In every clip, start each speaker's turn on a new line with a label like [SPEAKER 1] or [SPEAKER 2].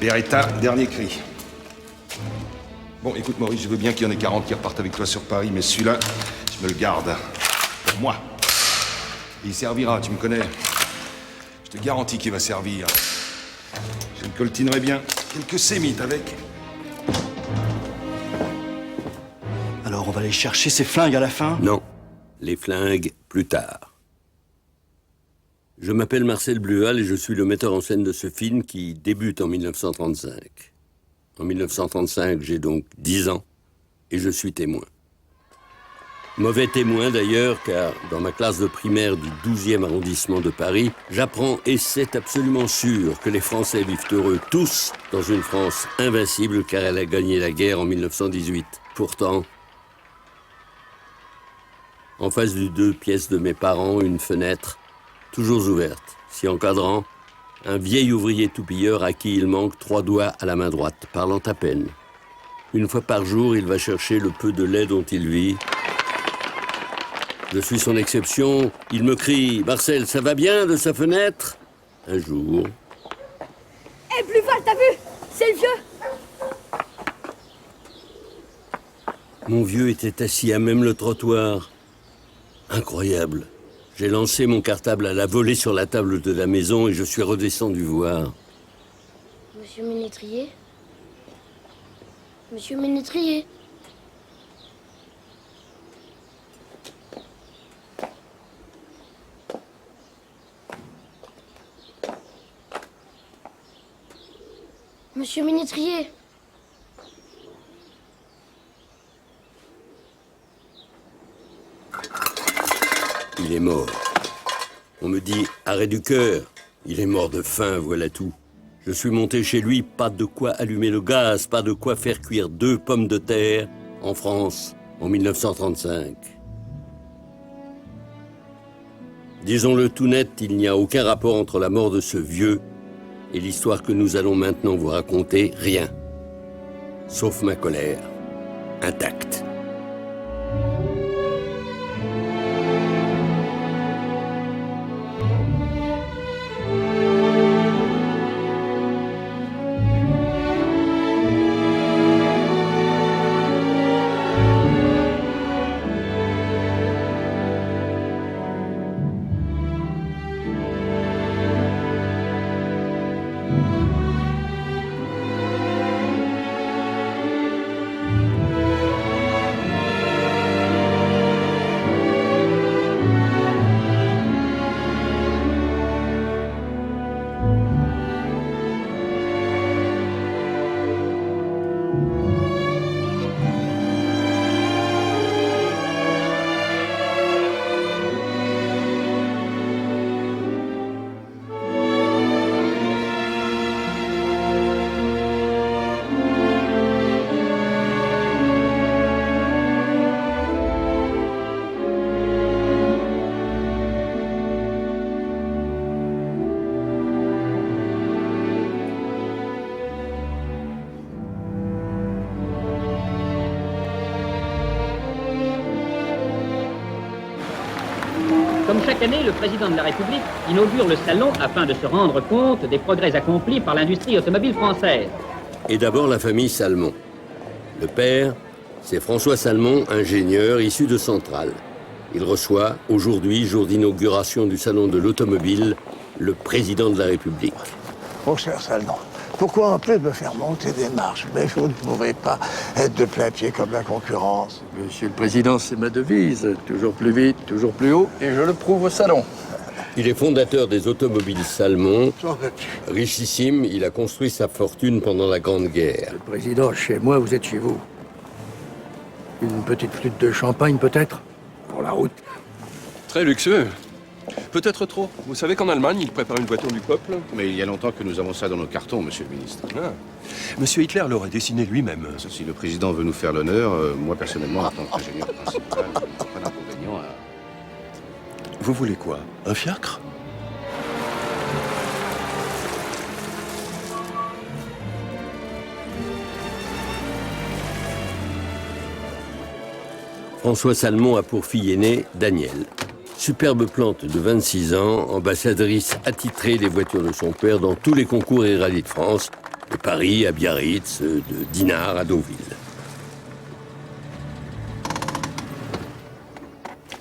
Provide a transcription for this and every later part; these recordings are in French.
[SPEAKER 1] Beretta, dernier cri. Bon, écoute Maurice, je veux bien qu'il y en ait 40 qui repartent avec toi sur Paris, mais celui-là, je me le garde. Pour moi. Et il servira, tu me connais. Je te garantis qu'il va servir. Je me coltinerai bien quelques sémites avec.
[SPEAKER 2] Alors on va aller chercher ces flingues à la fin?
[SPEAKER 3] Non, les flingues plus tard. Je m'appelle Marcel Bleual et je suis le metteur en scène de ce film qui débute en 1935. En 1935, j'ai donc 10 ans et je suis témoin. Mauvais témoin d'ailleurs, car dans ma classe de primaire du 12e arrondissement de Paris, j'apprends, et c'est absolument sûr, que les Français vivent heureux tous dans une France invincible car elle a gagné la guerre en 1918. Pourtant, en face du 2 pièces de mes parents, une fenêtre, toujours ouverte, s'y encadrant, un vieil ouvrier toupilleur à qui il manque 3 doigts à la main droite, parlant à peine. Une fois par jour, il va chercher le peu de lait dont il vit. Je suis son exception. Il me crie « Marcel, ça va bien de sa fenêtre ?» Un jour...
[SPEAKER 4] Hé, Bleual, t'as vu? C'est le vieux!
[SPEAKER 3] Mon vieux était assis à même le trottoir. Incroyable. J'ai lancé mon cartable à la volée sur la table de la maison et je suis redescendu voir.
[SPEAKER 4] Monsieur Ménétrier? Monsieur Ménétrier? Monsieur Ménétrier?
[SPEAKER 3] Il est mort. On me dit « arrêt du cœur ». Il est mort de faim, voilà tout. Je suis monté chez lui, pas de quoi allumer le gaz, pas de quoi faire cuire 2 pommes de terre en France en 1935. Disons-le tout net, il n'y a aucun rapport entre la mort de ce vieux et l'histoire que nous allons maintenant vous raconter, rien. Sauf ma colère, intacte.
[SPEAKER 5] Comme chaque année, le président de la République inaugure le salon afin de se rendre compte des progrès accomplis par l'industrie automobile française.
[SPEAKER 3] Et d'abord la famille Salmon. Le père, c'est François Salmon, ingénieur issu de Centrale. Il reçoit, aujourd'hui, jour d'inauguration du salon de l'automobile, le président de la République.
[SPEAKER 6] Mon cher Salmon, pourquoi en plus me faire monter des marches? Mais vous ne pouvez pas être de plein pied comme la concurrence.
[SPEAKER 7] Monsieur le Président, c'est ma devise. Toujours plus vite, toujours plus haut, et je le prouve au salon.
[SPEAKER 3] Il est fondateur des automobiles Salmon.
[SPEAKER 6] J'en veux plus.
[SPEAKER 3] Richissime, il a construit sa fortune pendant la Grande Guerre.
[SPEAKER 7] Le Président, chez moi, vous êtes chez vous. Une petite flûte de champagne, peut-être? Pour la route.
[SPEAKER 8] Très luxueux. Peut-être trop. Vous savez qu'en Allemagne, ils préparent une voiture du peuple.
[SPEAKER 1] Mais il y a longtemps que nous avons ça dans nos cartons, monsieur le ministre.
[SPEAKER 8] Ah. Monsieur Hitler l'aurait dessiné lui-même.
[SPEAKER 1] Ça, si le président veut nous faire l'honneur, moi personnellement, en tant qu'ingénieur principal, je n'ai pas d'inconvénient à...
[SPEAKER 8] Vous voulez quoi? Un fiacre?
[SPEAKER 3] François Salmon a pour fille aînée Danielle. Superbe plante de 26 ans, ambassadrice attitrée des voitures de son père dans tous les concours et rallyes de France, de Paris à Biarritz, de Dinard à Deauville.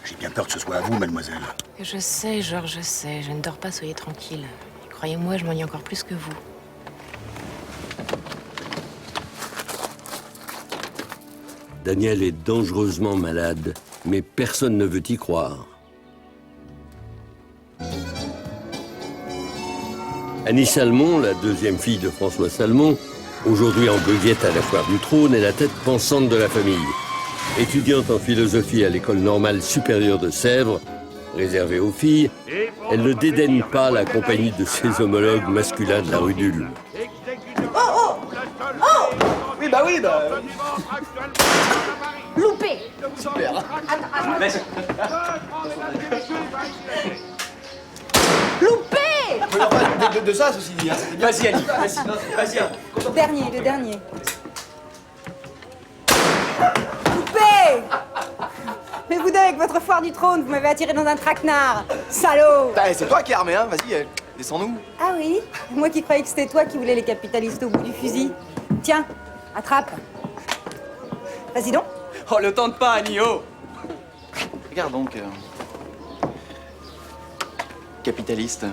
[SPEAKER 2] J'ai bien peur que ce soit à vous, mademoiselle.
[SPEAKER 9] Je sais, Georges, je sais. Je ne dors pas, soyez tranquille. Croyez-moi, je m'ennuie encore plus que vous.
[SPEAKER 3] Daniel est dangereusement malade, mais personne ne veut y croire. Annie Salmon, la deuxième fille de François Salmon, aujourd'hui en goguette à la Foire du Trône, est la tête pensante de la famille. Étudiante en philosophie à l'école normale supérieure de Sèvres, réservée aux filles, elle ne dédaigne pas la compagnie de ses homologues masculins de la rue d'Ulm.
[SPEAKER 2] Oui, bah oui, bah...
[SPEAKER 4] Loupé.
[SPEAKER 2] Super.
[SPEAKER 4] Loupé.
[SPEAKER 2] De ça, ceci dit, hein, c'était bien. Vas-y, Ali, vas-y.
[SPEAKER 10] Le dernier. Loupé. Mais vous deux, avec votre foire du trône, vous m'avez attiré dans un traquenard. Salaud.
[SPEAKER 2] Bah, c'est toi qui es armé, hein, vas-y, descends-nous.
[SPEAKER 10] Ah oui? Moi qui croyais que c'était toi qui voulais les capitalistes au bout du fusil. Tiens, attrape. Vas-y donc.
[SPEAKER 2] Oh, le tente pas, Annie, oh. Regarde donc. Capitaliste.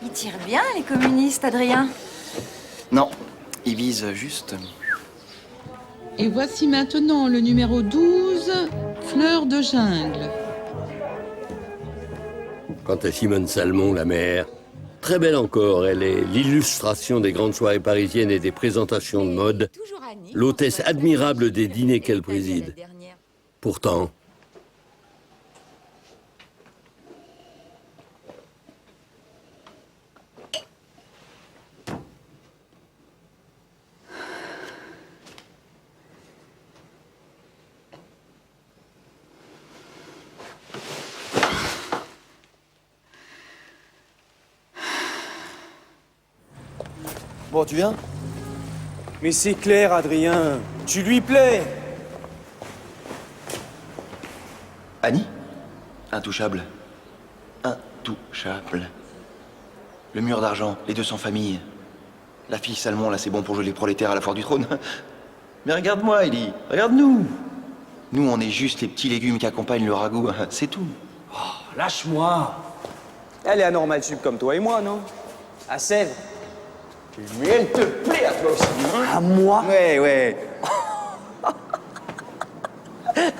[SPEAKER 10] Ils tirent bien, les communistes, Adrien.
[SPEAKER 2] Non, ils visent juste...
[SPEAKER 11] Et voici maintenant le numéro 12, Fleur de jungle.
[SPEAKER 3] Quant à Simone Salmon, la mère, très belle encore, elle est l'illustration des grandes soirées parisiennes et des présentations de mode, l'hôtesse admirable des dîners qu'elle préside. Pourtant...
[SPEAKER 12] Bon, tu viens? Mais c'est clair, Adrien. Tu lui plais.
[SPEAKER 2] Annie? Intouchable. Intouchable. Le mur d'argent, les 200 familles. La fille Salmon, là, c'est bon pour jouer les prolétaires à la Foire du Trône. Mais regarde-moi, Ellie. Regarde-nous. Nous, on est juste les petits légumes qui accompagnent le ragoût. C'est tout.
[SPEAKER 12] Oh, lâche-moi. Elle est anormale sub comme toi et moi, non? À Sèvres. Mais elle te plaît à toi aussi, hein? À moi? Ouais.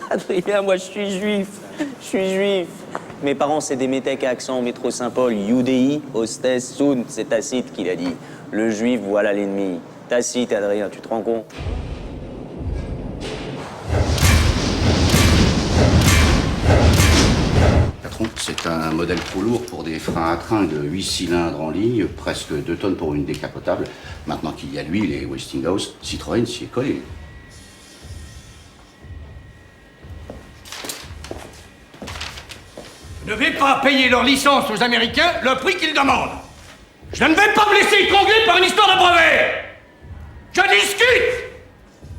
[SPEAKER 13] Adrien, moi je suis juif. Mes parents, c'est des métèques à accent au métro Saint-Paul. UDI, hostess, soon. C'est Tacite qui l'a dit. Le juif, voilà l'ennemi. Tacite, Adrien, tu te rends compte?
[SPEAKER 14] Patron, c'est un modèle trop lourd pour des freins à train de 8 cylindres en ligne, presque 2 tonnes pour une décapotable. Maintenant qu'il y a l'huile et Westinghouse, Citroën s'y est collé.
[SPEAKER 7] Je ne vais pas payer leur licence aux Américains le prix qu'ils demandent. Je ne vais pas me laisser étrangler par une histoire de brevet. Je discute.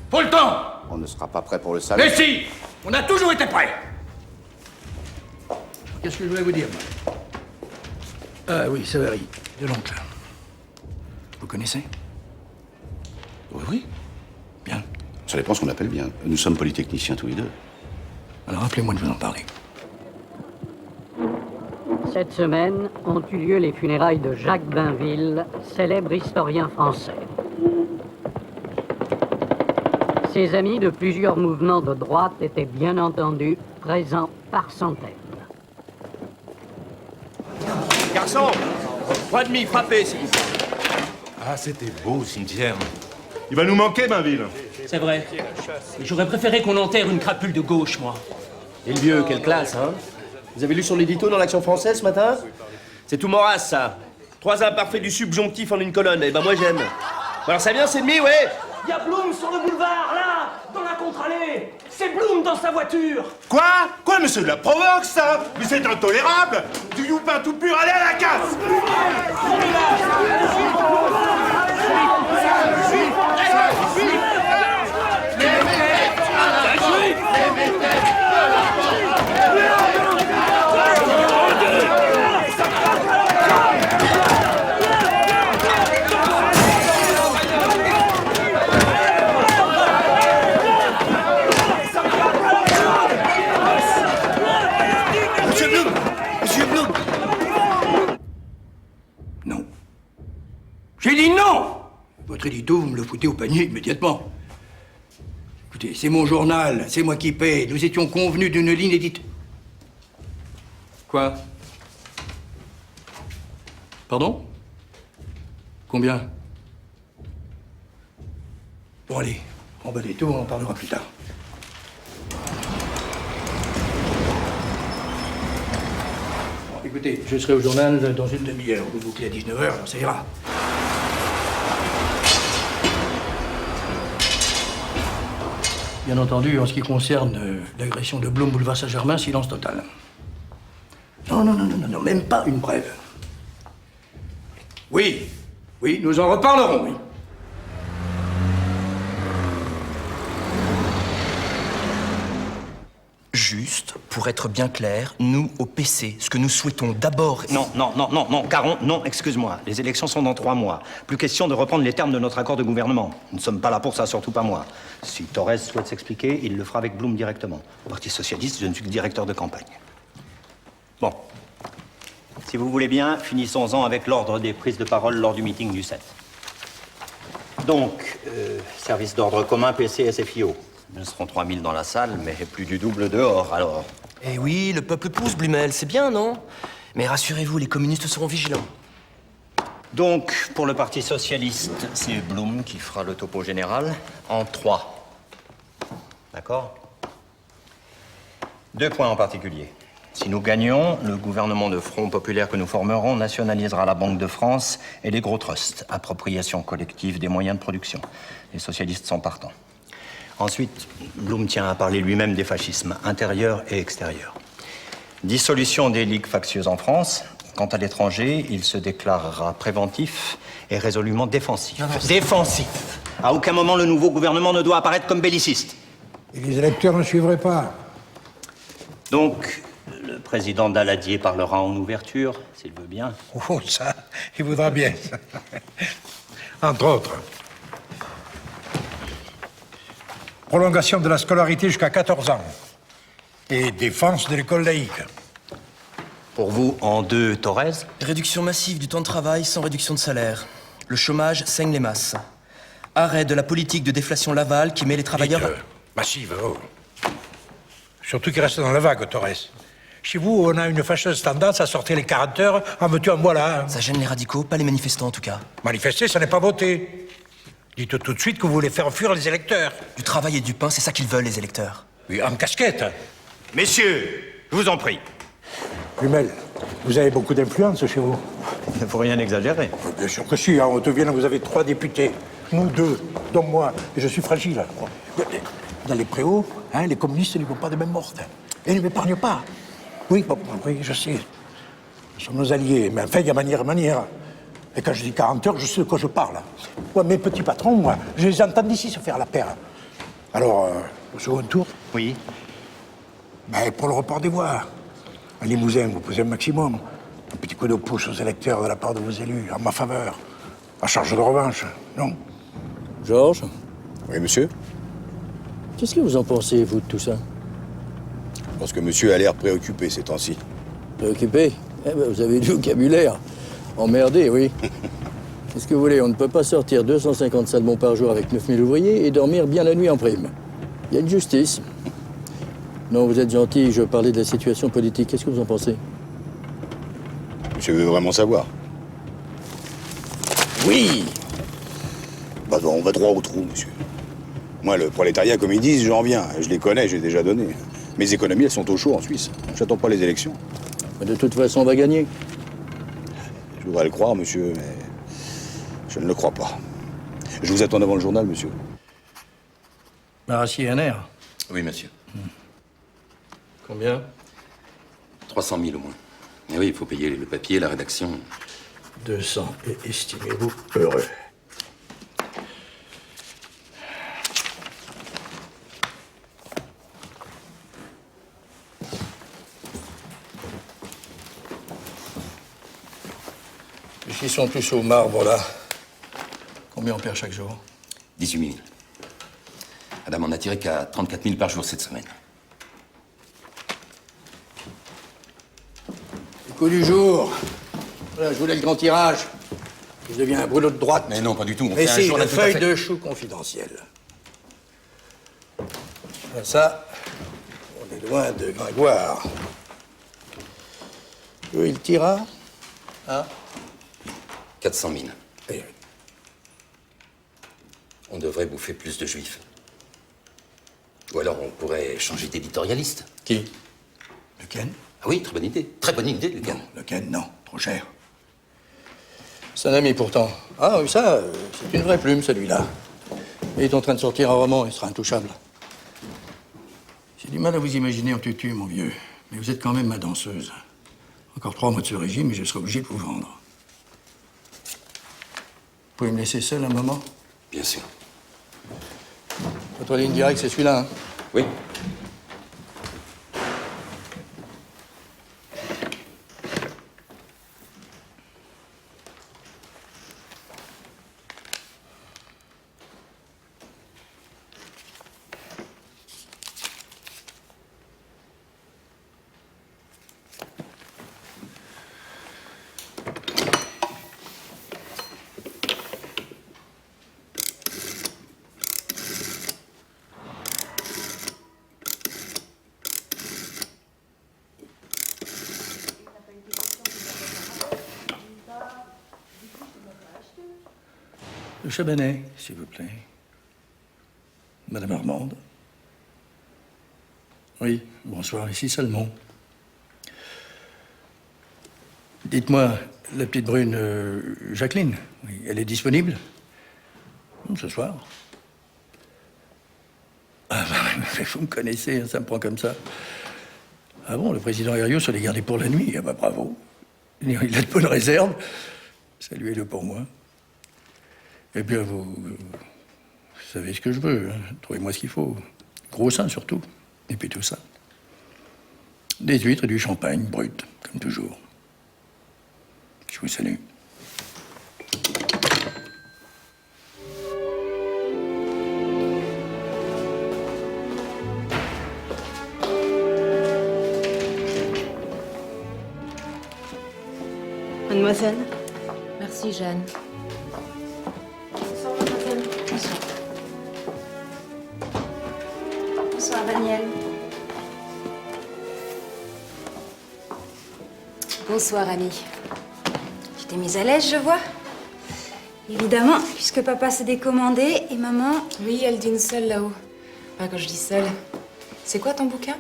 [SPEAKER 7] Faut le temps.
[SPEAKER 14] On ne sera pas prêt pour le salon.
[SPEAKER 7] Mais si, on a toujours été prêts. Qu'est-ce que je voulais vous dire, moi? Ah oui, Savary, de l'oncle. Vous connaissez?
[SPEAKER 14] Oui. Bien. Ça dépend ce qu'on appelle bien. Nous sommes polytechniciens tous les deux.
[SPEAKER 7] Alors rappelez-moi de vous en parler.
[SPEAKER 15] Cette semaine ont eu lieu les funérailles de Jacques Bainville, célèbre historien français. Ses amis de plusieurs mouvements de droite étaient bien entendu présents par centaines.
[SPEAKER 16] Garçon, 3,5 frappé, s'il vous plaît.
[SPEAKER 17] Ah, c'était beau, le cimetière. Il va nous manquer, Bainville.
[SPEAKER 18] C'est vrai. Mais j'aurais préféré qu'on enterre une crapule de gauche, moi.
[SPEAKER 16] Et le vieux, quelle classe, hein? Vous avez lu son édito dans l'Action française ce matin? C'est tout Maurras, ça. 3 imparfaits du subjonctif en une colonne. Eh ben, moi, j'aime. Alors, ça vient, c'est demi, ouais?
[SPEAKER 18] Il y a Blum sur le boulevard, là, dans la contre-allée. C'est Blum dans sa voiture.
[SPEAKER 17] Quoi? Quoi, monsieur de la provoque, ça? Mais c'est intolérable! Du youpin tout pur, allez à la casse!
[SPEAKER 7] l'édito, vous me le foutez au panier immédiatement. Écoutez, c'est mon journal, c'est moi qui paye. Nous étions convenus d'une ligne édite. Quoi? Pardon? Combien? Bon, allez, en bas des taux, on en parlera plus tard. Bon, écoutez, je serai au journal dans une demi-heure. Vous bouclez à 19h, ça ira. Bien entendu, en ce qui concerne l'agression de Blum, boulevard Saint-Germain, silence total. Non, même pas une brève. Oui, nous en reparlerons, oui.
[SPEAKER 12] Juste, pour être bien clair, nous, au PC, ce que nous souhaitons d'abord...
[SPEAKER 18] Non, Caron, non, excuse-moi. Les élections sont dans 3 mois. Plus question de reprendre les termes de notre accord de gouvernement. Nous ne sommes pas là pour ça, surtout pas moi. Si Torres souhaite s'expliquer, il le fera avec Blum directement. Au Parti Socialiste, je ne suis que directeur de campagne. Bon. Si vous voulez bien, finissons-en avec l'ordre des prises de parole lors du meeting du 7. Donc, service d'ordre commun, PC, SFIO. Nous serons 3000 dans la salle, mais plus du double dehors, alors.
[SPEAKER 12] Eh oui, le peuple pousse, Blumel, c'est bien, non? Mais rassurez-vous, les communistes seront vigilants.
[SPEAKER 18] Donc, pour le Parti Socialiste, c'est Blum qui fera le topo général en 3. D'accord? 2 points en particulier. Si nous gagnons, le gouvernement de Front Populaire que nous formerons nationalisera la Banque de France et les gros trusts. Appropriation collective des moyens de production. Les socialistes sont partants. Ensuite, Blum tient à parler lui-même des fascismes, intérieurs et extérieurs. Dissolution des ligues factieuses en France. Quant à l'étranger, il se déclarera préventif et résolument défensif. Défensif. À aucun moment, le nouveau gouvernement ne doit apparaître comme belliciste.
[SPEAKER 6] Et les électeurs ne suivraient pas.
[SPEAKER 18] Donc, le président Daladier parlera en ouverture, s'il veut bien.
[SPEAKER 6] Oh, ça, il voudra bien. Entre autres. Prolongation de la scolarité jusqu'à 14 ans. Et défense de l'école laïque.
[SPEAKER 18] Pour vous, en 2, Torres?
[SPEAKER 12] Réduction massive du temps de travail sans réduction de salaire. Le chômage saigne les masses. Arrêt de la politique de déflation Laval qui met les travailleurs...
[SPEAKER 6] Massive, oh. Surtout qu'il reste dans la vague, Torres. Chez vous, on a une fâcheuse tendance à sortir les 40 heures en veux-tu en voilà.
[SPEAKER 12] Ça gêne les radicaux, pas les manifestants en tout cas.
[SPEAKER 6] Manifester, ça n'est pas voter. Dites tout de suite que vous voulez faire fuir les électeurs.
[SPEAKER 12] Du travail et du pain, c'est ça qu'ils veulent, les électeurs.
[SPEAKER 6] Oui, en casquette.
[SPEAKER 18] Messieurs, je vous en prie.
[SPEAKER 6] Plumel, vous avez beaucoup d'influence chez vous.
[SPEAKER 18] Il ne faut rien exagérer.
[SPEAKER 6] Bien sûr que si, en Haute-Vienne, vous avez 3 députés. Nous 2, dont moi. Et je suis fragile. Dans les préaux, les communistes n'y vont pas de même morte. Et ils ne m'épargnent pas. Oui, oui, je sais. Ils sont nos alliés. Mais enfin, il y a manière. Et quand je dis 40 heures, je sais de quoi je parle. Ouais, mes petits patrons, moi, je les entends d'ici se faire la paire. Alors, au second tour?
[SPEAKER 18] Oui.
[SPEAKER 6] Ben, pour le report des voix. À Limousin, vous posez un maximum. Un petit coup de pouce aux électeurs de la part de vos élus, en ma faveur. À charge de revanche, non?
[SPEAKER 19] Georges?
[SPEAKER 17] Oui, monsieur?
[SPEAKER 19] Qu'est-ce que vous en pensez, vous, de tout ça?
[SPEAKER 17] Je pense que monsieur a l'air préoccupé ces temps-ci.
[SPEAKER 19] Préoccupé? Eh ben, vous avez du vocabulaire. Emmerdé, oui. Qu'est-ce que vous voulez? On ne peut pas sortir 250 salmons par jour avec 9000 ouvriers et dormir bien la nuit en prime. Il y a une justice. Non, vous êtes gentil, je parlais de la situation politique. Qu'est-ce que vous en pensez?
[SPEAKER 17] Monsieur veut vraiment savoir?
[SPEAKER 19] Oui!
[SPEAKER 17] Bah, on va droit au trou, monsieur. Moi, le prolétariat, comme ils disent, j'en viens. Je les connais, j'ai déjà donné. Mes économies, elles sont au chaud en Suisse. J'attends pas les élections.
[SPEAKER 19] Mais de toute façon, on va gagner.
[SPEAKER 17] Je voudrais le croire, monsieur, mais je ne le crois pas. Je vous attends devant le journal, monsieur.
[SPEAKER 7] Marassier un air.
[SPEAKER 20] Oui, monsieur.
[SPEAKER 7] Combien?
[SPEAKER 20] 300 000 au moins. Mais oui, il faut payer le papier, la rédaction.
[SPEAKER 6] 200, et estimez-vous heureux.
[SPEAKER 7] Ils sont tous au marbre, là. Combien on perd chaque jour?
[SPEAKER 20] 18 000. Madame, on n'a tiré qu'à 34 000 par jour cette semaine.
[SPEAKER 7] Le coup du jour. Voilà, je voulais le grand tirage.
[SPEAKER 6] Je deviens un brûlot de droite.
[SPEAKER 20] Mais non, pas du tout. On
[SPEAKER 6] Mais
[SPEAKER 20] fait un
[SPEAKER 6] si,
[SPEAKER 20] journal
[SPEAKER 6] une
[SPEAKER 20] tout à
[SPEAKER 6] feuille
[SPEAKER 20] fait-
[SPEAKER 6] de chou confidentielle. Ça, on est loin de Gringoire. Où il tira? Hein?
[SPEAKER 20] 400 000.
[SPEAKER 6] Eh,
[SPEAKER 20] On devrait bouffer plus de juifs. Ou alors on pourrait changer d'éditorialiste.
[SPEAKER 6] Qui? Le Ken?
[SPEAKER 20] Ah oui, très bonne idée. Très bonne idée, le Ken.
[SPEAKER 6] Le Ken, non. Trop cher. C'est un ami, pourtant. Ah oui, ça, c'est une vraie plume, celui-là. Il est en train de sortir un roman, il sera intouchable. J'ai du mal à vous imaginer en tutu, mon vieux. Mais vous êtes quand même ma danseuse. Encore 3 mois de ce régime et je serai obligé de vous vendre. Vous pouvez me laisser seul un moment?
[SPEAKER 20] Bien sûr.
[SPEAKER 6] Votre ligne directe, c'est celui-là, hein?
[SPEAKER 20] Oui.
[SPEAKER 6] Le Chabanais, s'il vous plaît. Madame Armande. Oui, bonsoir, ici Salmon. Dites-moi, la petite brune Jacqueline, oui, elle est disponible? Ce soir? Ah, bah, vous me connaissez, hein, ça me prend comme ça. Ah bon, le président Herriot se l'est gardé pour la nuit? Ah bah bravo. Il a de bonnes réserves. Saluez-le pour moi. Eh bien, vous savez ce que je veux. Hein. Trouvez-moi ce qu'il faut. Gros sein, surtout. Et puis tout ça. Des huîtres et du champagne, brut, comme toujours. Je vous salue.
[SPEAKER 10] Mademoiselle.
[SPEAKER 9] Merci, Jeanne.
[SPEAKER 10] Bonsoir, mademoiselle. Bonsoir. Bonsoir, Daniel.
[SPEAKER 9] Bonsoir, Annie.
[SPEAKER 10] Tu t'es mise à l'aise, je vois. Évidemment, puisque papa s'est décommandé et maman...
[SPEAKER 9] Oui, elle dîne seule là-haut. Enfin, quand je dis seule. C'est quoi ton bouquin?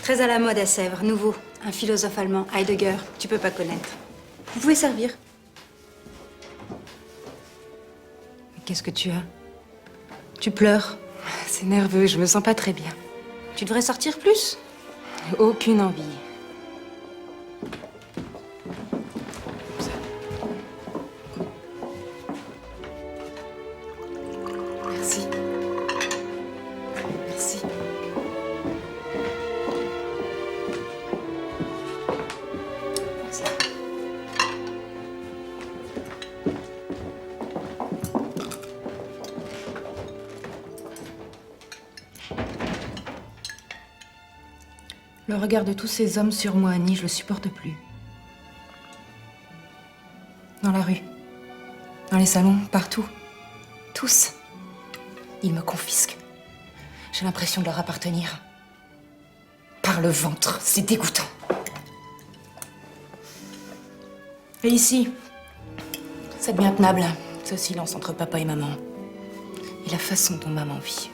[SPEAKER 10] Très à la mode à Sèvres, nouveau. Un philosophe allemand, Heidegger. Tu peux pas connaître. Vous pouvez servir. Qu'est-ce que tu as? Tu pleures?
[SPEAKER 9] C'est nerveux, je me sens pas très bien.
[SPEAKER 10] Tu devrais sortir plus.
[SPEAKER 9] Aucune envie. Merci. Merci. Le regard de tous ces hommes sur moi, Annie, je le supporte plus. Dans la rue, dans les salons, partout. Tous. Ils me confisquent. J'ai l'impression de leur appartenir. Par le ventre, c'est dégoûtant. Et ici, ça devient tenable, ce silence entre papa et maman. Et la façon dont maman vit.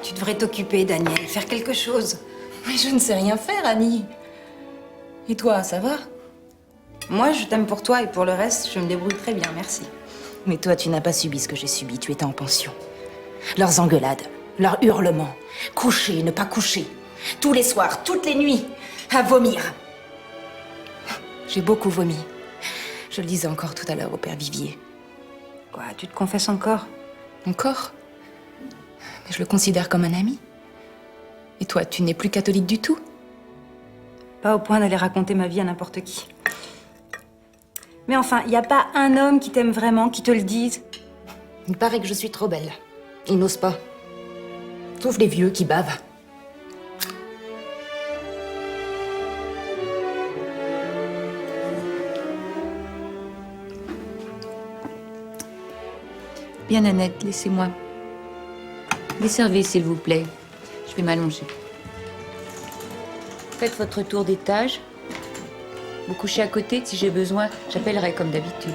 [SPEAKER 10] Tu devrais t'occuper, Daniel, faire quelque chose.
[SPEAKER 9] Mais je ne sais rien faire, Annie. Et toi, ça va?
[SPEAKER 10] Moi, je t'aime pour toi et pour le reste, je me débrouille très bien, merci.
[SPEAKER 9] Mais toi, tu n'as pas subi ce que j'ai subi. Tu étais en pension. Leurs engueulades, leurs hurlements, coucher, ne pas coucher. Tous les soirs, toutes les nuits, à vomir. J'ai beaucoup vomi. Je le disais encore tout à l'heure au père Vivier.
[SPEAKER 10] Quoi, tu te confesses encore?
[SPEAKER 9] Encore? Mais je le considère comme un ami. Et toi, tu n'es plus catholique du tout?
[SPEAKER 10] Pas au point d'aller raconter ma vie à n'importe qui. Mais enfin, il n'y a pas un homme qui t'aime vraiment, qui te le dise.
[SPEAKER 9] Il paraît que je suis trop belle. Ils n'osent pas. Sauf les vieux qui bavent.
[SPEAKER 21] Bien, Annette, laissez-moi. Desservez, s'il vous plaît. Je vais m'allonger. Faites votre tour d'étage. Vous couchez à côté, si j'ai besoin, j'appellerai comme d'habitude.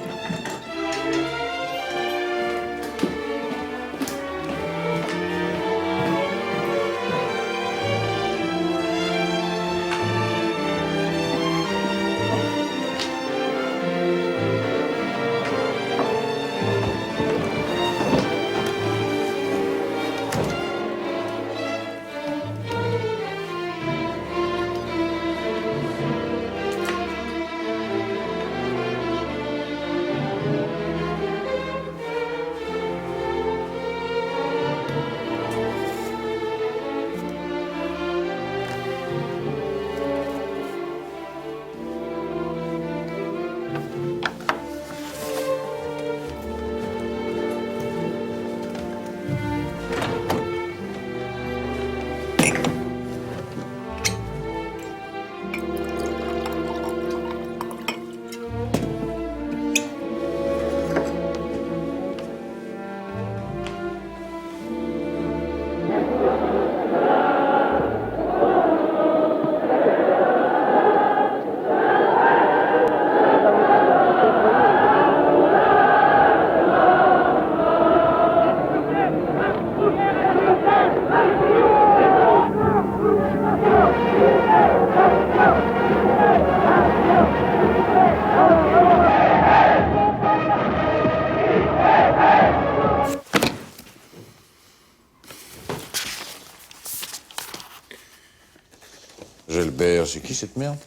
[SPEAKER 17] Jalbert, c'est qui cette merde?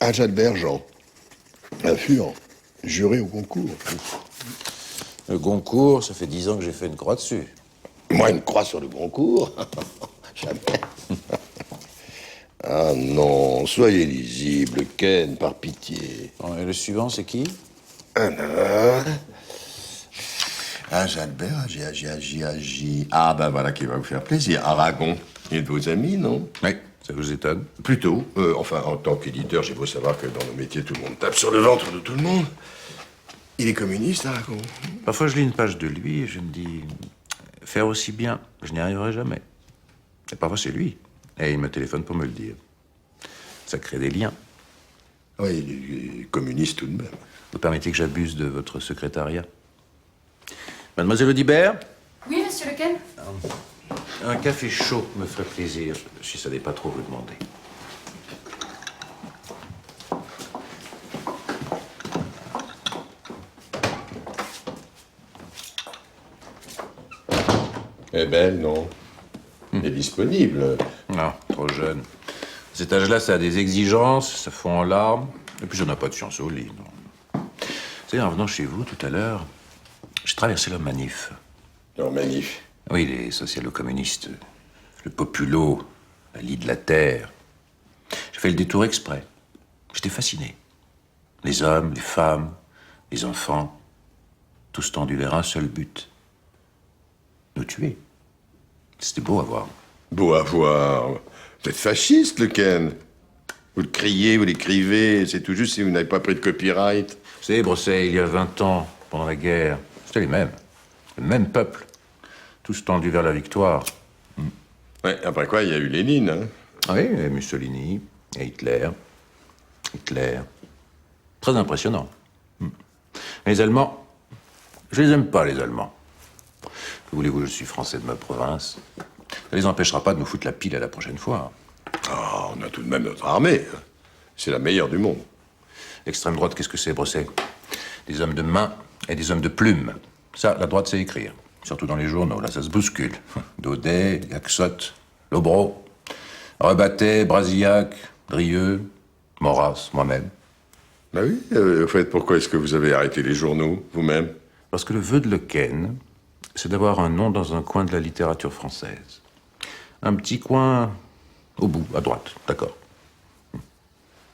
[SPEAKER 17] Ah, Jalbert, Jean. Un fur, juré au concours.
[SPEAKER 22] Le Goncourt, ça fait 10 ans que j'ai fait une croix dessus.
[SPEAKER 17] Moi, une croix sur le Goncourt? Jamais. Ah non, soyez lisible, Ken, par pitié.
[SPEAKER 22] Et le suivant, c'est qui?
[SPEAKER 17] Jalbert, agi. Ah, ben voilà qui va vous faire plaisir. Aragon. Il est de vos amis, non?
[SPEAKER 22] Oui, ça vous étonne?
[SPEAKER 17] Plutôt. Enfin, en tant qu'éditeur, j'ai beau savoir que dans nos métiers, tout le monde tape sur le ventre de tout le monde. Il est communiste, Aragon.
[SPEAKER 22] Parfois, je lis une page de lui et je me dis... Faire aussi bien, je n'y arriverai jamais. Et parfois, c'est lui. Et il me téléphone pour me le dire. Ça crée des liens.
[SPEAKER 17] Oui, il est communiste tout de même.
[SPEAKER 22] Vous permettez que j'abuse de votre secrétariat? Mademoiselle Audibert?
[SPEAKER 21] Oui, monsieur Lequel?
[SPEAKER 22] Un café chaud me ferait plaisir, si ça n'est pas trop vous demander.
[SPEAKER 17] Elle est belle, non? Elle est disponible.
[SPEAKER 22] Non, trop jeune. À cet âge-là, ça a des exigences, ça fond en larmes. Et puis, j'en ai pas de science au lit, non. Vous savez, en venant chez vous, tout à l'heure, j'ai traversé la manif.
[SPEAKER 17] La manif?
[SPEAKER 22] Oui, les socialo-communistes. Le populo, la lie de la terre. J'ai fait le détour exprès. J'étais fasciné. Les hommes, les femmes, les enfants, tous tendus vers un seul but. Nous tuer. C'était beau à voir.
[SPEAKER 17] Beau à voir. Vous êtes fasciste, le Ken. Vous le criez, vous l'écrivez, c'est tout juste si vous n'avez pas pris de copyright.
[SPEAKER 22] Vous savez, Brosset, il y a 20 ans, pendant la guerre, c'était les mêmes. Le même peuple. Tous tendus vers la victoire.
[SPEAKER 17] Ouais, après quoi, il y a eu Lénine, hein?
[SPEAKER 22] Oui, et Mussolini, et Hitler. Hitler. Très impressionnant. Les Allemands, je les aime pas, les Allemands. Que voulez-vous, je suis français de ma province. Ça les empêchera pas de nous foutre la pile à la prochaine fois.
[SPEAKER 17] Ah, on a tout de même notre armée. C'est la meilleure du monde.
[SPEAKER 22] L'extrême droite, qu'est-ce que c'est, Brosset? Des hommes de main et des hommes de plume. Ça, la droite sait écrire. Surtout dans les journaux, là, ça se bouscule. Daudet, Yaxot, Lobro, Rebattet, Brasillac, Drieux, Maurras, moi-même.
[SPEAKER 17] Bah oui, au fait, pourquoi est-ce que vous avez arrêté les journaux, vous-même?
[SPEAKER 22] Parce que le vœu de Lequesne, c'est d'avoir un nom dans un coin de la littérature française. Un petit coin au bout, à droite, d'accord.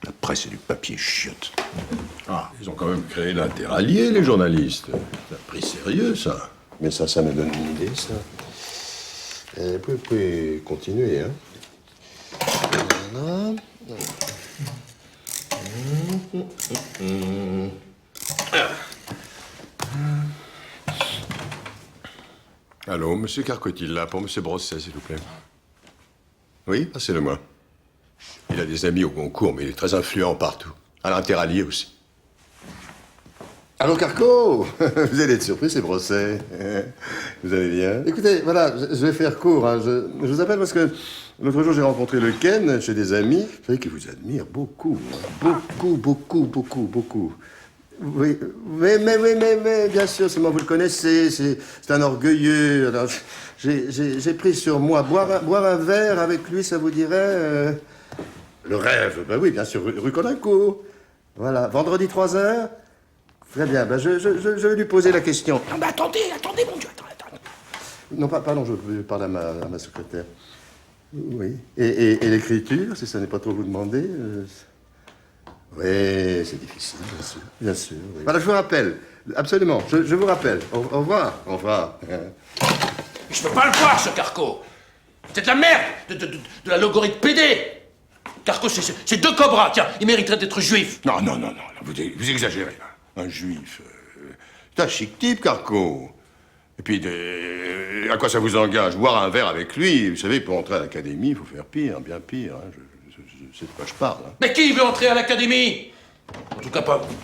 [SPEAKER 22] La presse et du papier chiotte.
[SPEAKER 17] Ah, ils ont quand même créé l'interallié, les journalistes. C'est un prix sérieux, ça. Mais ça me donne une idée, ça. Vous pouvez continuer, hein.
[SPEAKER 1] Allô, monsieur Carcotil, là, pour monsieur Brosset, s'il vous plaît. Oui, passez-le-moi. Il a des amis au concours, mais il est très influent partout. À l'Interallié aussi.
[SPEAKER 5] Allô, Carco. Vous allez être surpris, c'est Brosset. Vous allez bien? Écoutez, voilà, je vais faire court. Hein. Je vous appelle parce que l'autre jour, j'ai rencontré le Ken chez des amis. Vous savez qu'il vous admire beaucoup. Hein. Beaucoup. Oui, mais, bien sûr, c'est moi, vous le connaissez, c'est un orgueilleux. Alors, j'ai pris sur moi, boire un verre avec lui, ça vous dirait le rêve, ben oui, bien sûr, rue Colincourt. Voilà, vendredi 3h. Très bien, ben je vais lui poser la question.
[SPEAKER 7] Non, mais attendez, mon Dieu, attendez.
[SPEAKER 5] Non, pardon, je parle à ma secrétaire. Oui. Et l'écriture, si ça n'est pas trop vous demander Oui, c'est difficile, bien sûr. Oui. Voilà, je vous rappelle. Absolument, je vous rappelle. Au revoir. Au revoir.
[SPEAKER 7] Je peux pas le voir, ce Carco. C'est de la merde, de la logorite PD. Carco, c'est deux cobras, tiens, il mériterait d'être juif.
[SPEAKER 1] Non, vous exagérez, là. Un juif. C'est un chic type, Carco. Et puis, à quoi ça vous engage? Boire un verre avec lui, vous savez, pour entrer à l'académie, il faut faire pire, bien pire. Hein. Je sais de quoi je parle. Hein.
[SPEAKER 7] Mais qui veut entrer à l'académie? En tout cas, pas vous.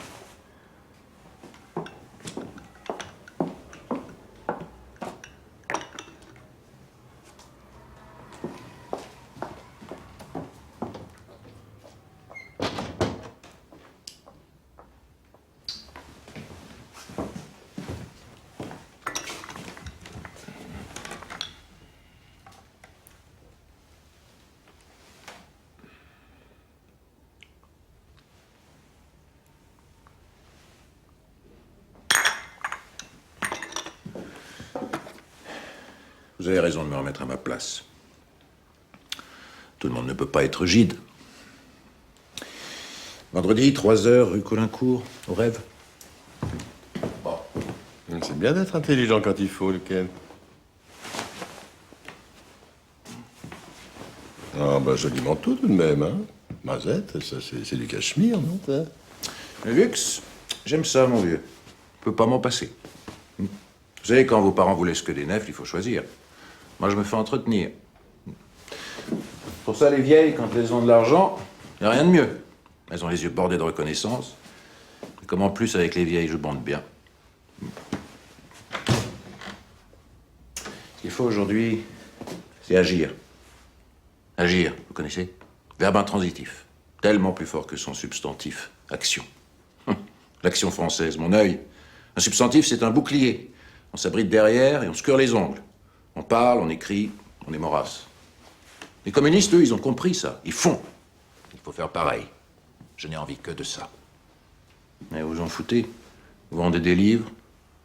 [SPEAKER 22] Vous avez raison de me remettre à ma place. Tout le monde ne peut pas être Gide. Vendredi, 3h, rue Colincourt, au rêve.
[SPEAKER 1] Bon. C'est bien d'être intelligent quand il faut, le Ken. Ah, bah, joli manteau tout de même, hein. Mazette, ça, c'est du cachemire, non, ça?
[SPEAKER 22] Le luxe, j'aime ça, mon vieux. Je peux pas m'en passer. Vous savez, quand vos parents vous laissent que des nefs, il faut choisir. Moi, je me fais entretenir. Pour ça, les vieilles, quand elles ont de l'argent, il n'y a rien de mieux. Elles ont les yeux bordés de reconnaissance. Et comme en plus, avec les vieilles, je bande bien. Ce qu'il faut aujourd'hui, c'est agir. Agir, vous connaissez? Verbe intransitif. Tellement plus fort que son substantif. Action. L'action française, mon œil. Un substantif, c'est un bouclier. On s'abrite derrière et on se cure les ongles. On parle, on écrit, on est morasse. Les communistes, eux, ils ont compris ça. Ils font. Il faut faire pareil. Je n'ai envie que de ça. Mais vous en foutez? Vous vendez des livres?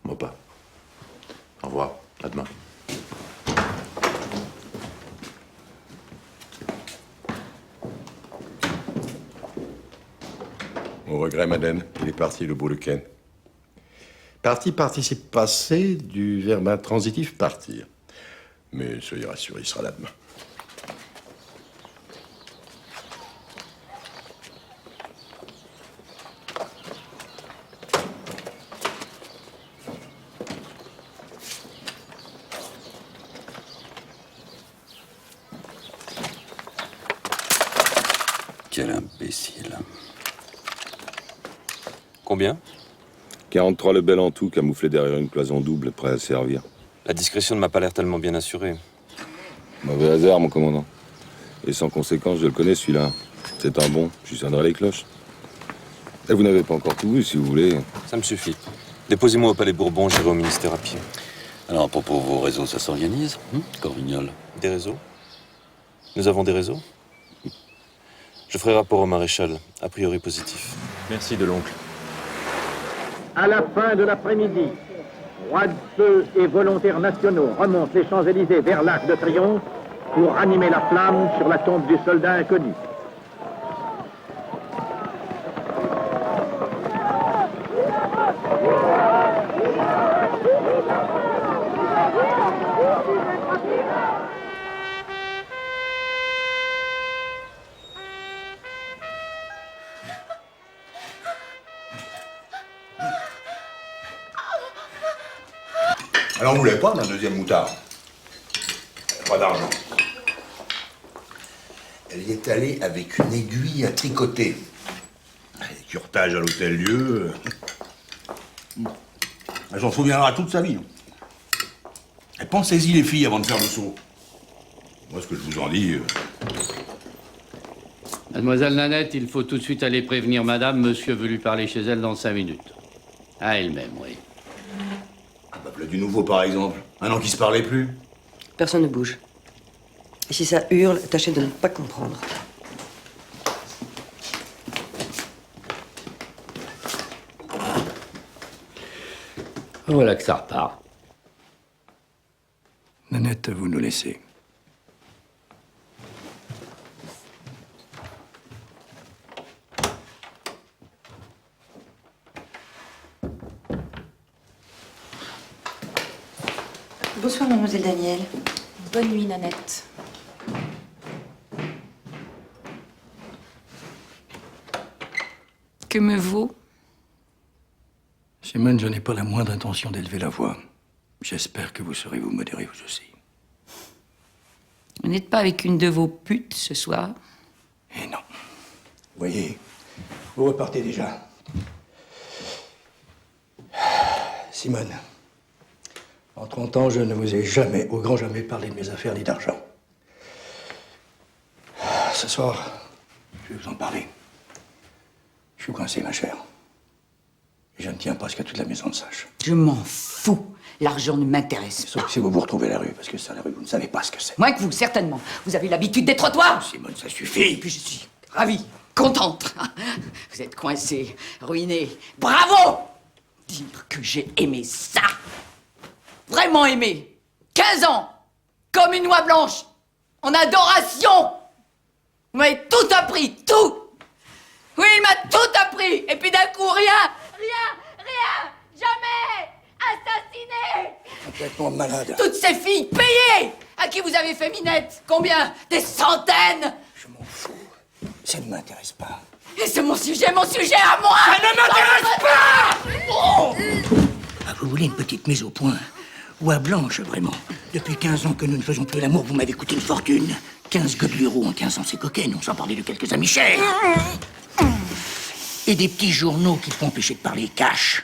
[SPEAKER 22] Moi pas. Au revoir. À demain.
[SPEAKER 1] Au regret, madame, il est parti, le beau le Ken. Parti participe passé du verbe intransitif partir. Mais soyez rassurés, il sera là demain.
[SPEAKER 23] Quel imbécile. Combien?
[SPEAKER 24] 43 le bel en tout, camouflé derrière une cloison double, prêt à servir.
[SPEAKER 23] La discrétion ne m'a pas l'air tellement bien assurée.
[SPEAKER 24] Mauvais hasard, mon commandant. Et sans conséquence, je le connais, celui-là. C'est un bon, je lui sonnerai les cloches. Et vous n'avez pas encore tout vu, si vous voulez.
[SPEAKER 23] Ça me suffit. Déposez-moi au Palais Bourbon, j'irai au ministère à pied.
[SPEAKER 20] Alors, à propos de vos réseaux, ça s'organise, Corvignol?
[SPEAKER 23] Des réseaux? Nous avons des réseaux? Je ferai rapport au maréchal, a priori positif. Merci de l'oncle.
[SPEAKER 25] À la fin de l'après-midi, rois de feu et volontaires nationaux remontent les Champs-Élysées vers l'Arc de Triomphe pour ranimer la flamme sur la tombe du soldat inconnu.
[SPEAKER 17] Alors, on voulait pas d'un deuxième moutard. Pas d'argent. Elle y est allée avec une aiguille à tricoter. Curetage à l'Hôtel-Dieu. Elle s'en souviendra toute sa vie. Et pensez-y, les filles, avant de faire le saut. Moi, ce que je vous en dis...
[SPEAKER 2] Mademoiselle Nanette, il faut tout de suite aller prévenir madame. Monsieur veut lui parler chez elle dans 5 minutes. À elle-même, oui.
[SPEAKER 17] Ah bah, voilà du nouveau, par exemple. Un an qui se parlait plus.
[SPEAKER 3] Personne ne bouge. Et si ça hurle, tâchez de ne pas comprendre.
[SPEAKER 2] Voilà que ça repart.
[SPEAKER 19] Nanette, vous nous laissez.
[SPEAKER 3] Bonsoir, mademoiselle Daniel.
[SPEAKER 9] Bonne nuit, Nanette.
[SPEAKER 21] Que me vaut?
[SPEAKER 19] Simone, je n'ai pas la moindre intention d'élever la voix. J'espère que vous saurez vous modérer vous aussi.
[SPEAKER 21] Vous n'êtes pas avec une de vos putes ce soir?
[SPEAKER 19] Eh non. Voyez, vous repartez déjà. Simone, en 30 ans, je ne vous ai jamais, au grand jamais, parlé de mes affaires ni d'argent. Ce soir, je vais vous en parler. Je suis coincé, ma chère. Et je ne tiens pas à ce que toute la maison le sache.
[SPEAKER 21] Je m'en fous. L'argent ne m'intéresse pas.
[SPEAKER 19] Sauf si vous vous retrouvez à la rue, parce que ça, la rue, vous ne savez pas ce que c'est.
[SPEAKER 21] Moins que vous, certainement. Vous avez l'habitude des trottoirs.
[SPEAKER 19] Simone, ça suffit.
[SPEAKER 21] Et puis je suis ravie, contente. Vous êtes coincé, ruiné. Bravo! Dire que j'ai aimé ça. Vraiment aimé. 15 ans. Comme une noix blanche. En adoration. Vous m'avez tout appris, tout. Oui, il m'a tout appris. Et puis d'un coup, rien. Rien. Jamais. Assassiné.
[SPEAKER 19] Complètement malade.
[SPEAKER 21] Toutes ces filles payées. À qui vous avez fait minette? Combien? Des centaines.
[SPEAKER 19] Ça ne m'intéresse pas.
[SPEAKER 21] Et c'est mon sujet à moi. Ça ne m'intéresse pas.
[SPEAKER 19] Oh ah, vous voulez une petite mise au point? Oie blanche, vraiment. Depuis 15 ans que nous ne faisons plus l'amour, vous m'avez coûté une fortune. 15 godelureaux en 15 ans, c'est cocaine. On s'en parlait de quelques amis chers. Et des petits journaux qui font empêcher de parler cash.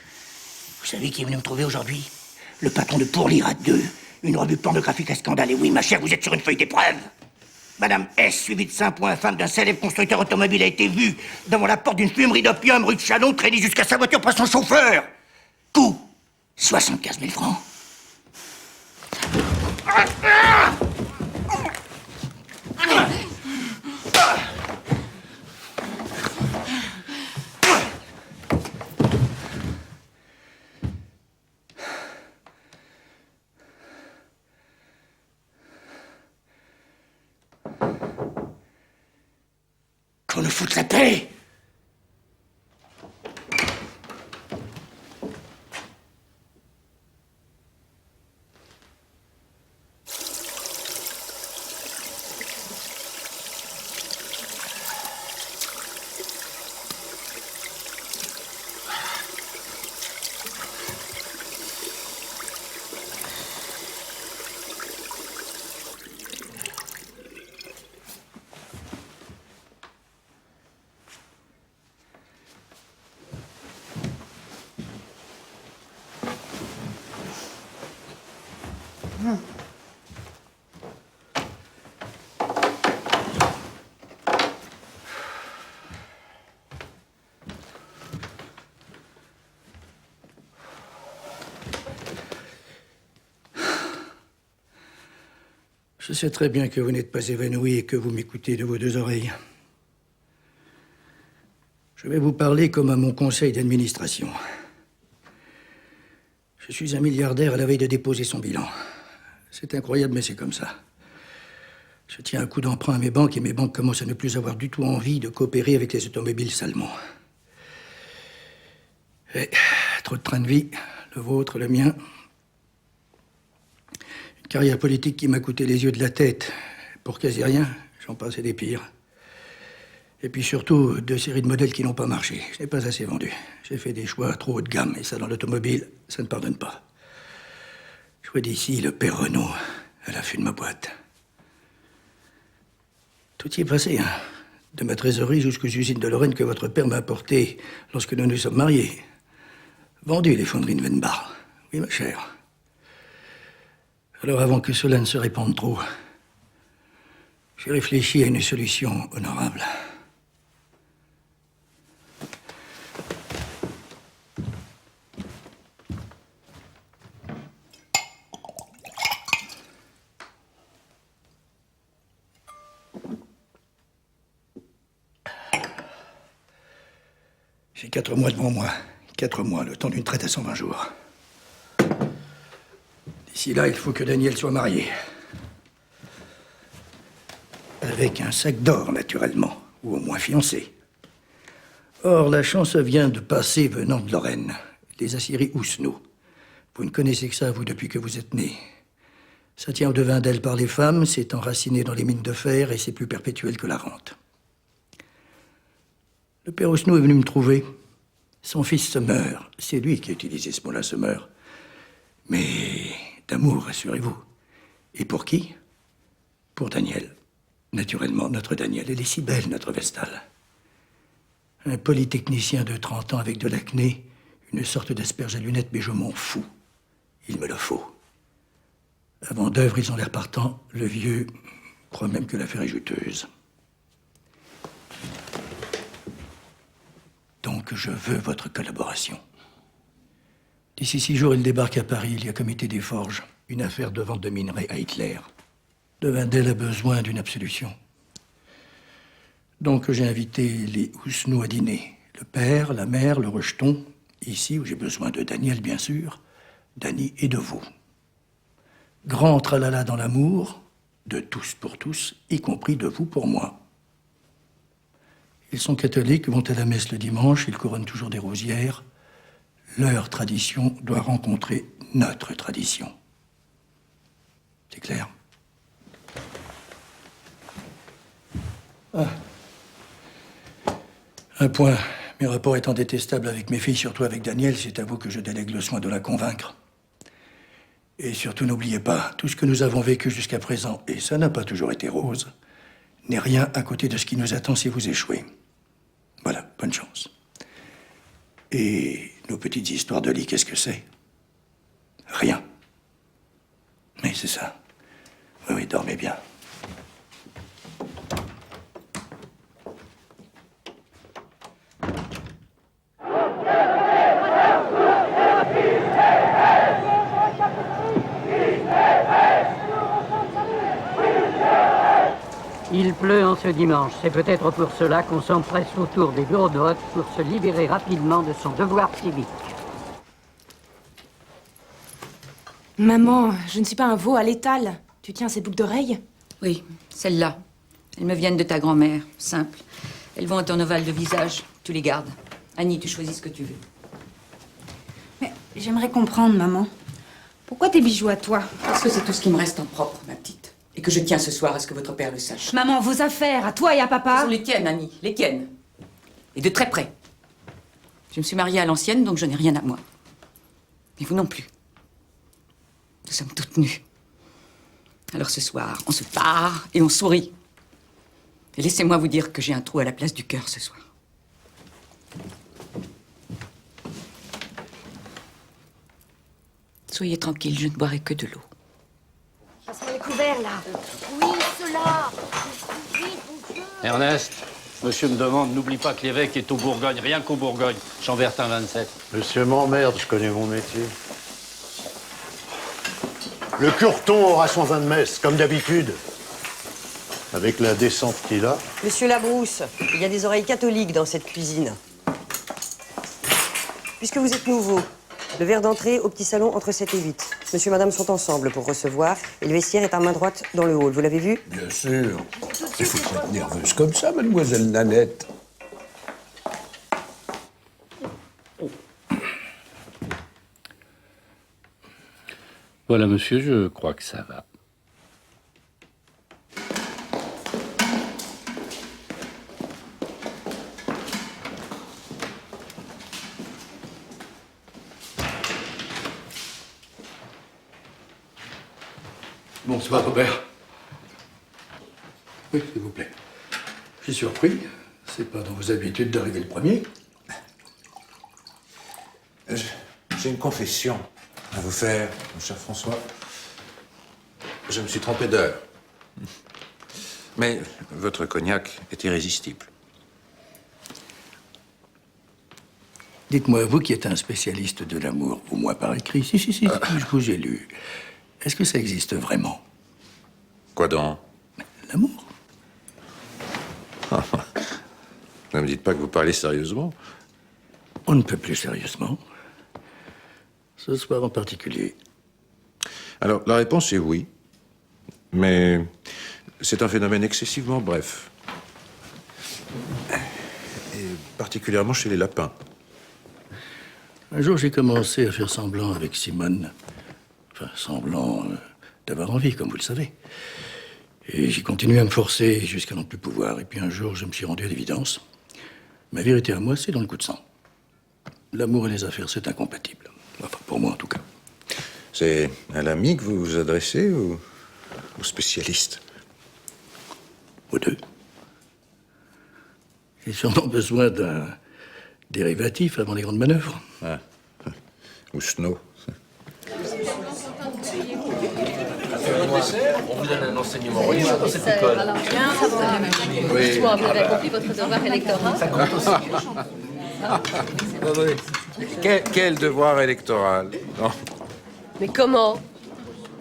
[SPEAKER 19] Vous savez qui est venu me trouver aujourd'hui? Le patron de Pour lire à 2. Une revue pornographique à scandale. Et oui, ma chère, vous êtes sur une feuille d'épreuve. Madame S, suivie de Saint-Point, femme d'un célèbre constructeur automobile, a été vue devant la porte d'une fumerie d'opium rue de Chalon, traînée jusqu'à sa voiture par son chauffeur. Coût 75 000 francs. Qu'on nous foute la paix. Je sais très bien que vous n'êtes pas évanoui et que vous m'écoutez de vos deux oreilles. Je vais vous parler comme à mon conseil d'administration. Je suis un milliardaire à la veille de déposer son bilan. C'est incroyable, mais c'est comme ça. Je tiens un coup d'emprunt à mes banques et mes banques commencent à ne plus avoir du tout envie de coopérer avec les automobiles salement. Et trop de train de vie, le vôtre, le mien. Une carrière politique qui m'a coûté les yeux de la tête. Pour quasi rien, j'en passe et des pires. Et puis surtout, 2 séries de modèles qui n'ont pas marché. Je n'ai pas assez vendu. J'ai fait des choix trop haut de gamme, et ça, dans l'automobile, ça ne pardonne pas. Je
[SPEAKER 6] fois d'ici, le père Renaud, à l'affût de ma boîte. Tout y est passé, hein. De ma trésorerie jusqu'aux usines de Lorraine que votre père m'a apportées lorsque nous nous sommes mariés. Vendu, les fonderies de Wenbach. Oui, ma chère. Alors, avant que cela ne se répande trop, j'ai réfléchi à une solution honorable. J'ai 4 mois devant moi. 4 mois, le temps d'une traite à 120 jours. D'ici là, il faut que Daniel soit marié. Avec un sac d'or, naturellement. Ou au moins fiancé. Or, la chance vient de passer venant de Lorraine. Les aciéries Houssenot. Vous ne connaissez que ça, vous, depuis que vous êtes né. Ça tient au devin d'elle par les femmes, c'est enraciné dans les mines de fer et c'est plus perpétuel que la rente. Le père Houssenot est venu me trouver. Son fils se meurt. C'est lui qui a utilisé ce mot-là, se meurt. Mais d'amour, rassurez-vous. Et pour qui? Pour Daniel. Naturellement, notre Daniel. Elle est si belle, notre Vestale. Un polytechnicien de 30 ans avec de l'acné, une sorte d'asperge à lunettes, mais je m'en fous. Il me le faut. Avant d'œuvre, ils ont l'air partants. Le vieux croit même que l'affaire est juteuse. Donc, je veux votre collaboration. D'ici 6 jours, il débarque à Paris. Il y a comité des forges. Une affaire de vente de minerais à Hitler. Devindel a besoin d'une absolution. Donc, j'ai invité les Houssenot à dîner. Le père, la mère, le rejeton. Ici, où j'ai besoin de Daniel, bien sûr, d'Annie et de vous. Grand tralala dans l'amour, de tous pour tous, y compris de vous pour moi. Ils sont catholiques, vont à la messe le dimanche, ils couronnent toujours des rosières. Leur tradition doit rencontrer notre tradition. C'est clair? Ah. Un point. Mes rapports étant détestables avec mes filles, surtout avec Daniel, c'est à vous que je délègue le soin de la convaincre. Et surtout, n'oubliez pas, tout ce que nous avons vécu jusqu'à présent, et ça n'a pas toujours été rose, n'est rien à côté de ce qui nous attend si vous échouez. Voilà, bonne chance. Et nos petites histoires de lit, qu'est-ce que c'est? Rien. Mais c'est ça. Oui, oui, dormez bien.
[SPEAKER 15] Il pleut en ce dimanche. C'est peut-être pour cela qu'on s'empresse autour des bureaux de vote pour se libérer rapidement de son devoir civique.
[SPEAKER 9] Maman, je ne suis pas un veau à l'étal. Tu tiens ces boucles d'oreilles?
[SPEAKER 21] Oui, celles-là. Elles me viennent de ta grand-mère. Simple. Elles vont à ton ovale de visage. Tu les gardes. Annie, tu choisis ce que tu veux.
[SPEAKER 10] Mais j'aimerais comprendre, maman. Pourquoi tes bijoux à toi?
[SPEAKER 21] Parce que c'est tout ce qui me reste en propre, ma petite. Et que je tiens ce soir à ce que votre père le sache.
[SPEAKER 10] Maman, vos affaires, à toi et à papa.
[SPEAKER 21] Ce sont les tiennes, Annie. Les tiennes. Et de très près. Je me suis mariée à l'ancienne, donc je n'ai rien à moi. Et vous non plus. Nous sommes toutes nues. Alors ce soir, on se part et on sourit. Et laissez-moi vous dire que j'ai un trou à la place du cœur ce soir. Soyez tranquille, je ne boirai que de l'eau.
[SPEAKER 10] Passe-moi les couverts, là. Oui, cela. Vite, mon Dieu.
[SPEAKER 2] Ernest, monsieur me demande, n'oublie pas que l'évêque est au Bourgogne, rien qu'au Bourgogne, Chambertin 27.
[SPEAKER 4] Monsieur m'emmerde, je connais mon métier. Le curton aura son vin de messe, comme d'habitude. Avec la descente qu'il a.
[SPEAKER 3] Monsieur Labrousse, il y a des oreilles catholiques dans cette cuisine. Puisque vous êtes nouveau, le verre d'entrée au petit salon entre 7 et 8. Monsieur et madame sont ensemble pour recevoir et le vestiaire est à main droite dans le hall. Vous l'avez vu?
[SPEAKER 6] Bien sûr. Il faut pas être nerveuse comme ça, mademoiselle Nanette.
[SPEAKER 2] Voilà, monsieur, je crois que ça va.
[SPEAKER 6] Bonsoir, Robert. Oui, s'il vous plaît. Je suis surpris. C'est pas dans vos habitudes d'arriver le premier.
[SPEAKER 22] J'ai une confession à vous faire, mon cher François. Je me suis trompé d'heure. Mais votre cognac est irrésistible.
[SPEAKER 6] Dites-moi, vous qui êtes un spécialiste de l'amour, au moins par écrit, si, je vous ai lu. Est-ce que ça existe vraiment?
[SPEAKER 22] Quoi donc?
[SPEAKER 6] L'amour.
[SPEAKER 22] Ne me dites pas que vous parlez sérieusement.
[SPEAKER 6] On ne peut plus sérieusement. Ce soir en particulier.
[SPEAKER 22] Alors, la réponse est oui. Mais c'est un phénomène excessivement bref. Et particulièrement chez les lapins.
[SPEAKER 6] Un jour, j'ai commencé à faire semblant avec Simone. Enfin, semblant d'avoir envie, comme vous le savez. Et j'ai continué à me forcer jusqu'à n'en plus pouvoir. Et puis un jour, je me suis rendu à l'évidence. Ma vérité à moi, c'est dans le coup de sang. L'amour et les affaires, c'est incompatible. Enfin, pour moi, en tout cas.
[SPEAKER 22] C'est à l'ami que vous vous adressez ou au spécialiste?
[SPEAKER 6] Aux deux. J'ai sûrement besoin d'un dérivatif avant les grandes manœuvres.
[SPEAKER 22] Ah. Ou Snow.
[SPEAKER 8] On vous donne un enseignement religieux dans cette école.
[SPEAKER 22] Oui.
[SPEAKER 8] Vous avez accompli votre devoir électoral. Ça compte aussi.
[SPEAKER 22] Quel devoir électoral? Non.
[SPEAKER 8] Mais comment?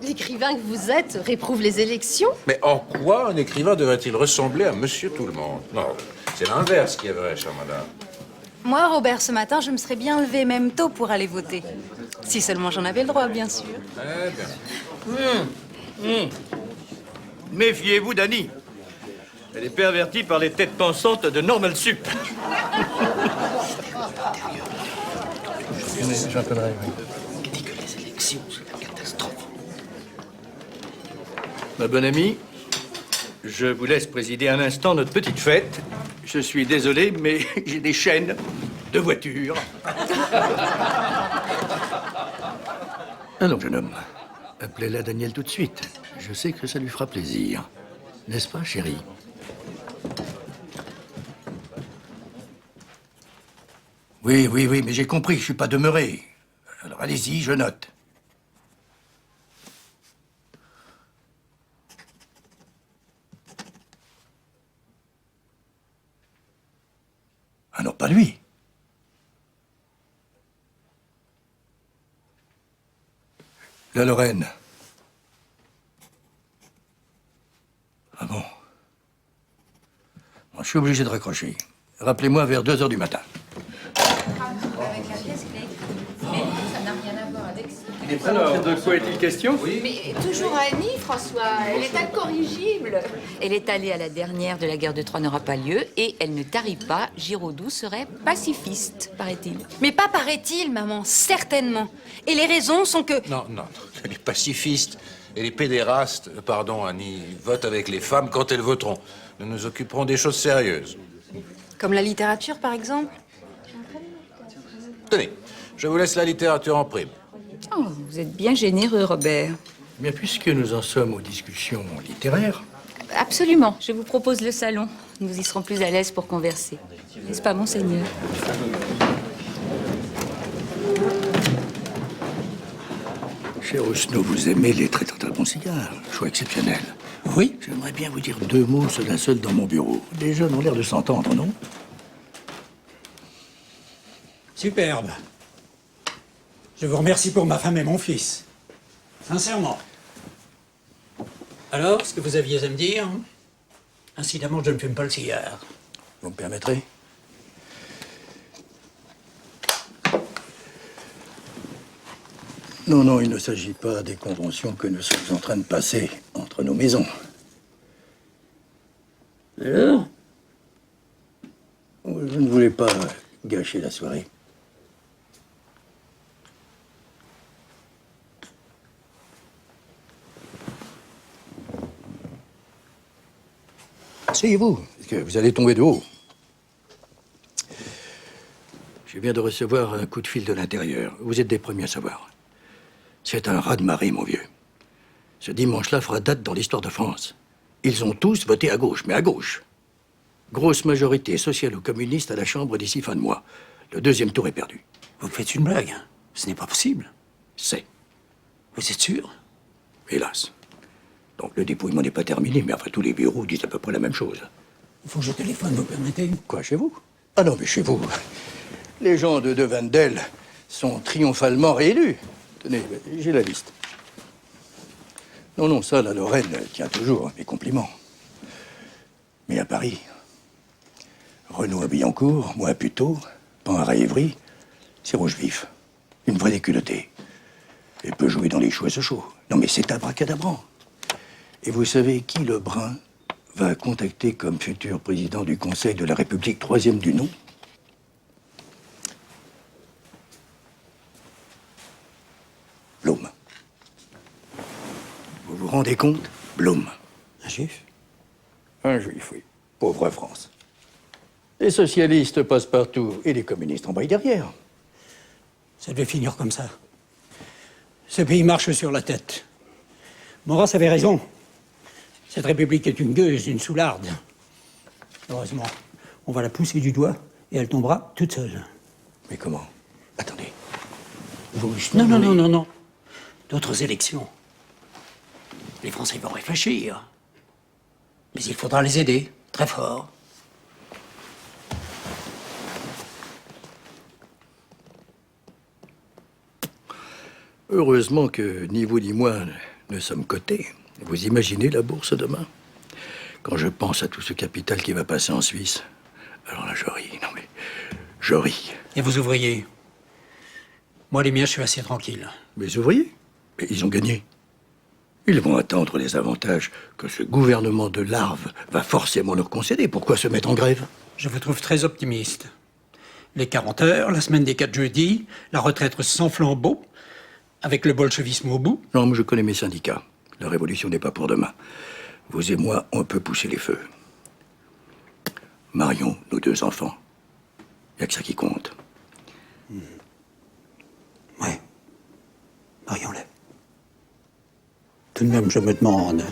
[SPEAKER 8] L'écrivain que vous êtes réprouve les élections?
[SPEAKER 22] Mais en quoi un écrivain devrait-il ressembler à Monsieur Tout-le-Monde? Non, c'est l'inverse qui est vrai, chère madame.
[SPEAKER 10] Moi, Robert, ce matin, je me serais bien levée même tôt pour aller voter. Si seulement j'en avais le droit, bien sûr.
[SPEAKER 22] Eh bien.
[SPEAKER 7] Méfiez-vous d'Annie. Elle est pervertie par les têtes pensantes de Normal Sup.
[SPEAKER 6] J'appellerai, oui.
[SPEAKER 8] Il dit que les élections, c'est la catastrophe.
[SPEAKER 7] Ma bonne amie, je vous laisse présider un instant notre petite fête. Je suis désolé, mais j'ai des chaînes de voitures.
[SPEAKER 6] Allons, jeune homme. Appelez-la Daniel tout de suite. Je sais que ça lui fera plaisir. N'est-ce pas, chérie? Oui, mais j'ai compris, je suis pas demeuré. Alors allez-y, je note. Ah non, pas lui. La Lorraine. Ah bon? Bon, je suis obligé de raccrocher. Rappelez-moi vers 2 heures du matin.
[SPEAKER 10] Avec la pièce qu'il a écrite. Mais ça n'a rien à voir avec ça.
[SPEAKER 7] Alors, de quoi est-il question?
[SPEAKER 9] Mais toujours Annie, François. Elle est incorrigible. Elle est allée à la dernière de la guerre de Troie n'aura pas lieu et elle ne tarit pas. Giraudoux serait pacifiste, paraît-il.
[SPEAKER 10] Mais pas paraît-il, maman, certainement. Et les raisons sont que...
[SPEAKER 22] Non. Les pacifistes et les pédérastes, pardon, Annie, votent avec les femmes quand elles voteront. Nous nous occuperons des choses sérieuses.
[SPEAKER 10] Comme la littérature, par exemple.
[SPEAKER 22] Tenez, je vous laisse la littérature en prime.
[SPEAKER 9] Oh, vous êtes bien généreux, Robert.
[SPEAKER 6] Bien, puisque nous en sommes aux discussions littéraires...
[SPEAKER 9] Absolument. Je vous propose le salon. Nous y serons plus à l'aise pour converser. N'est-ce pas, monseigneur?
[SPEAKER 6] Cher Osno, vous aimez les très bons cigares. Choix exceptionnel. Oui, j'aimerais bien vous dire 2 mots seul à seul dans mon bureau. Les jeunes ont l'air de s'entendre, non?
[SPEAKER 11] Superbe. Je vous remercie pour ma femme et mon fils. Sincèrement. Alors, ce que vous aviez à me dire? Incidemment, je ne fume pas le cigare.
[SPEAKER 6] Vous me permettrez? Non, il ne s'agit pas des conventions que nous sommes en train de passer entre nos maisons. Alors? Je ne voulais pas gâcher la soirée. Asseyez-vous, parce que vous allez tomber de haut. Je viens de recevoir un coup de fil de l'intérieur. Vous êtes des premiers à savoir. C'est un raz-de-marée, mon vieux. Ce dimanche-là fera date dans l'histoire de France. Ils ont tous voté à gauche, mais à gauche. Grosse majorité socialo-communiste à la Chambre d'ici fin de mois. Le deuxième tour est perdu.
[SPEAKER 11] Vous me faites une blague. Ce n'est pas possible.
[SPEAKER 6] C'est.
[SPEAKER 11] Vous êtes sûr?
[SPEAKER 6] Hélas. Donc le dépouillement n'est pas terminé, mais après tous les bureaux disent à peu près la même chose.
[SPEAKER 11] Il faut que je téléphone, vous permettez?
[SPEAKER 6] Quoi, chez vous? Ah non, mais chez vous. Les gens de De Wendel sont triomphalement réélus. Tenez, j'ai la liste. Non, ça, la Lorraine tient toujours, mes compliments. Mais à Paris, Renaud à Billancourt, moi à Puteaux, Pan à Évry, c'est rouge vif. Une vraie déculottée. Et peut jouer dans les choix chauds. Non, mais c'est abracadabrant. Et vous savez qui Lebrun va contacter comme futur président du Conseil de la République, troisième du nom? Blum. Vous vous rendez compte? Blum.
[SPEAKER 11] Un juif?
[SPEAKER 6] Un juif, oui. Pauvre France. Les socialistes passent partout et les communistes embrayent derrière.
[SPEAKER 11] Ça devait finir comme ça. Ce pays marche sur la tête. Maurras avait raison. Cette république est une gueuse, une soularde. Heureusement, on va la pousser du doigt et elle tombera toute seule.
[SPEAKER 6] Mais comment? Attendez.
[SPEAKER 11] Non. D'autres élections. Les Français vont réfléchir. Mais il faudra les aider, très fort.
[SPEAKER 6] Heureusement que ni vous ni moi ne sommes cotés. Vous imaginez la bourse demain? Quand je pense à tout ce capital qui va passer en Suisse, alors là, je ris. Non mais, je ris.
[SPEAKER 11] Et vos ouvriers? Moi, les miens, je suis assez tranquille.
[SPEAKER 6] Mes ouvriers? Mais ils ont gagné. Ils vont attendre les avantages que ce gouvernement de larves va forcément leur concéder. Pourquoi se mettre en grève?
[SPEAKER 11] Je vous trouve très optimiste. Les 40 heures, la semaine des 4 jeudis, la retraite sans flambeau, avec le bolchevisme au bout.
[SPEAKER 6] Non, mais je connais mes syndicats. La révolution n'est pas pour demain. Vous et moi, on peut pousser les feux. Marion, nos 2 enfants. Il n'y a que ça qui compte.
[SPEAKER 11] Ouais. Marions-les. Tout de même, je me demande,